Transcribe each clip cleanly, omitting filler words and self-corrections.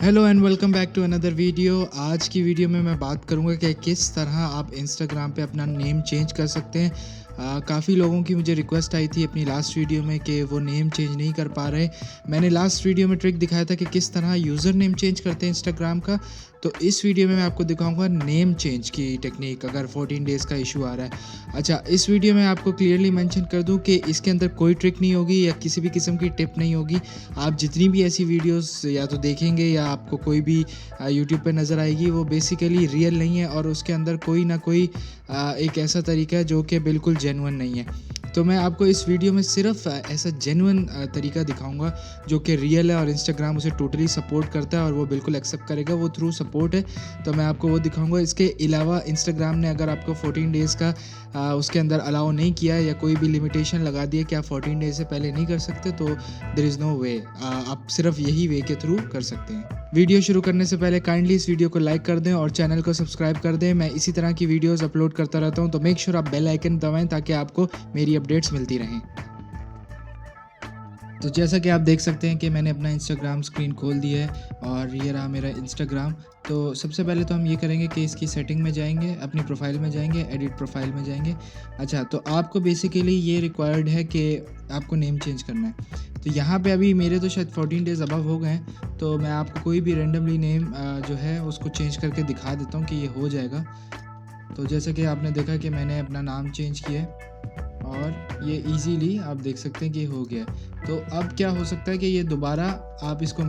Hello and welcome back to another video. आज की video में मैं बात करूंगा कि किस तरह आप इंस्टाग्राम पे अपना नेम चेंज कर सकते हैं। काफ़ी लोगों की मुझे रिक्वेस्ट आई थी अपनी लास्ट वीडियो में कि वो नेम चेंज नहीं कर पा रहे। मैंने लास्ट वीडियो में ट्रिक दिखाया था कि किस तरह यूज़र नेम चेंज करते हैं इंस्टाग्राम का। तो इस वीडियो में मैं आपको दिखाऊंगा नेम चेंज की टेक्निक अगर 14 डेज़ का इशू आ रहा है। अच्छा, इस वीडियो में आपको क्लियरली मेंशन कर दूं कि इसके अंदर कोई ट्रिक नहीं होगी या किसी भी किस्म की टिप नहीं होगी। आप जितनी भी ऐसी वीडियोस या तो देखेंगे या आपको कोई भी यूट्यूब पे नज़र आएगी वो बेसिकली रियल नहीं है और उसके अंदर कोई ना कोई एक ऐसा तरीका है जो कि बिल्कुल जेन्युइन नहीं है। तो मैं आपको इस वीडियो में सिर्फ ऐसा जेन्युइन तरीका दिखाऊंगा जो कि रियल है और इंस्टाग्राम उसे टोटली सपोर्ट करता है और वो बिल्कुल एक्सेप्ट करेगा, वो थ्रू सपोर्ट है। तो मैं आपको वो दिखाऊंगा। इसके अलावा इंस्टाग्राम ने अगर आपको 14 डेज़ का उसके अंदर अलाउ नहीं किया है या कोई भी लिमिटेशन लगा दी है कि आप 14 डेज से पहले नहीं कर सकते, तो देयर इज़ नो वे। आप सिर्फ यही वे के थ्रू कर सकते हैं। वीडियो शुरू करने से पहले काइंडली इस वीडियो को लाइक कर दें और चैनल को सब्सक्राइब कर दें। मैं इसी तरह की वीडियोस अपलोड करता रहता हूं, तो मेक श्योर आप बेल आइकन दबाएं ताकि आपको मेरी अपडेट्स मिलती रहें। तो जैसा कि आप देख सकते हैं कि मैंने अपना इंस्टाग्राम स्क्रीन खोल दिया है और ये रहा मेरा इंस्टाग्राम। तो सबसे पहले तो हम ये करेंगे कि इसकी सेटिंग में जाएंगे, अपनी प्रोफाइल में जाएंगे, एडिट प्रोफाइल में जाएंगे। अच्छा, तो आपको बेसिकली ये रिक्वायर्ड है कि आपको नेम चेंज करना है। तो यहाँ पे अभी मेरे तो शायद 14 डेज़ अबव हो गए हैं, तो मैं आपको कोई भी रेंडमली नेम जो है उसको चेंज करके दिखा देता हूँ कि ये हो जाएगा। तो जैसे कि आपने देखा कि मैंने अपना नाम चेंज किया है और ये इजीली आप देख सकते हैं कि हो गया है। तो अब क्या हो सकता है कि ये दोबारा आप इसको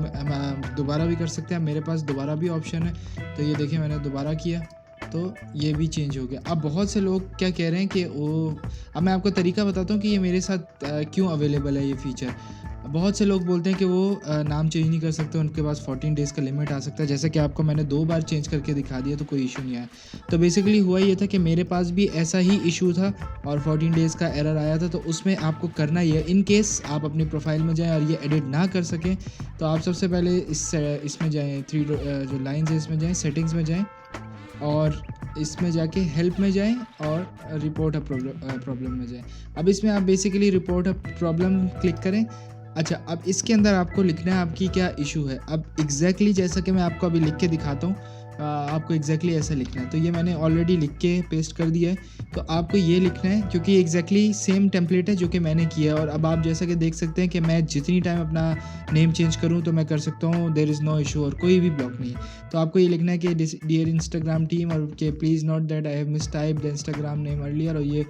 दोबारा भी कर सकते हैं। मेरे पास दोबारा भी ऑप्शन है, तो ये देखिए मैंने दोबारा किया तो ये भी चेंज हो गया। अब बहुत से लोग क्या कह रहे हैं कि वो, अब मैं आपको तरीका बताता हूँ कि ये मेरे साथ क्यों अवेलेबल है ये फ़ीचर। बहुत से लोग बोलते हैं कि वो नाम चेंज नहीं कर सकते, उनके पास 14 डेज़ का लिमिट आ सकता है। जैसे कि आपको मैंने 2 बार चेंज करके दिखा दिया तो कोई इशू नहीं आया। तो बेसिकली हुआ ये था कि मेरे पास भी ऐसा ही इशू था और 14 डेज़ का एरर आया था। तो उसमें आपको करना ये, इन केस आप अपनी प्रोफाइल में जाएँ और ये एडिट ना कर सकें, तो आप सबसे पहले इसमें जाएँ, 3 जो लाइन्स है इसमें जाएँ, सेटिंग्स में जाएँ और इसमें जाके हेल्प में जाएं और रिपोर्ट अ प्रॉब्लम में जाएं। अब इसमें आप basically report a problem click करें। अच्छा, अब इसके अंदर आपको लिखना है आपकी क्या इशू है। अब एग्जैक्टली जैसा कि मैं आपको अभी लिख के दिखाता हूँ, आपको एग्जैक्टली ऐसा लिखना है। तो ये मैंने ऑलरेडी लिख के पेस्ट कर दिया है, तो आपको ये लिखना है क्योंकि एग्जैक्टली सेम टेम्पलेट है जो कि मैंने किया है। और अब आप जैसा कि देख सकते हैं कि मैं जितनी टाइम अपना नेम चेंज करूं तो मैं कर सकता हूं, देयर इज़ नो इशू और कोई भी ब्लॉक नहीं है। तो आपको ये लिखना है कि डियर इंस्टाग्राम टीम और कि please note that I have mistyped the Instagram name earlier. और ये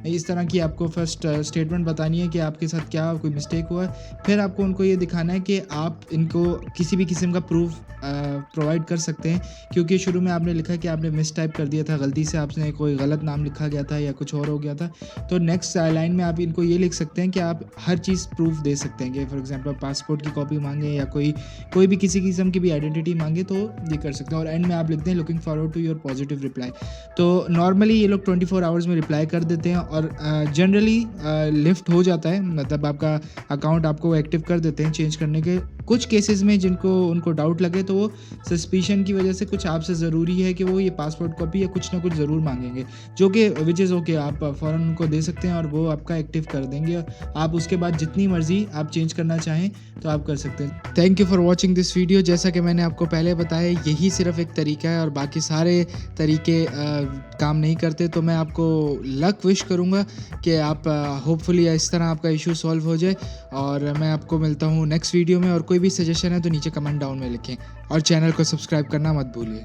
इस तरह की आपको फर्स्ट स्टेटमेंट बतानी है कि आपके साथ क्या कोई मिस्टेक हुआ है। फिर आपको उनको ये दिखाना है कि आप इनको किसी भी किस्म का प्रूफ प्रोवाइड कर सकते हैं, क्योंकि शुरू में आपने लिखा कि आपने मिस टाइप कर दिया था, गलती से आपने कोई गलत नाम लिखा गया था या कुछ और हो गया था। तो नेक्स्ट लाइन में आप इनको ये लिख सकते हैं कि आप हर चीज़ प्रूफ दे सकते हैं कि फॉर एग्जांपल पासपोर्ट की कॉपी मांगे या कोई भी किसी किस्म की भी आइडेंटिटी मांगे तो ये कर सकते हैं। और एंड में आप लिखते हैं looking forward to your positive reply. तो नॉर्मली ये लोग 24 आवर्स में रिप्लाई कर देते हैं और जनरली लिफ्ट हो जाता है, मतलब आपका अकाउंट आपको एक्टिव कर देते हैं चेंज करने के। कुछ केसेस में जिनको उनको डाउट लगे तो वो सस्पिशन की वजह से कुछ आपसे ज़रूरी है कि वो ये पासपोर्ट कॉपी या कुछ ना कुछ ज़रूर मांगेंगे, जो कि विच इज़ ओके, आप फ़ौरन उनको दे सकते हैं और वो आपका एक्टिव कर देंगे। आप उसके बाद जितनी मर्ज़ी आप चेंज करना चाहें तो आप कर सकते हैं। Thank you for watching this video. जैसा कि मैंने आपको पहले बताया, यही सिर्फ एक तरीका है और बाकी सारे तरीके काम नहीं करते। तो मैं आपको लक विश करूँगा कि आप होपफुली इस तरह आपका इशू सॉल्व हो जाए। और मैं आपको मिलता हूँ नेक्स्ट वीडियो में। और कोई भी सजेशन है तो नीचे कमेंट डाउन में लिखें और चैनल को सब्सक्राइब करना मत भूलिए।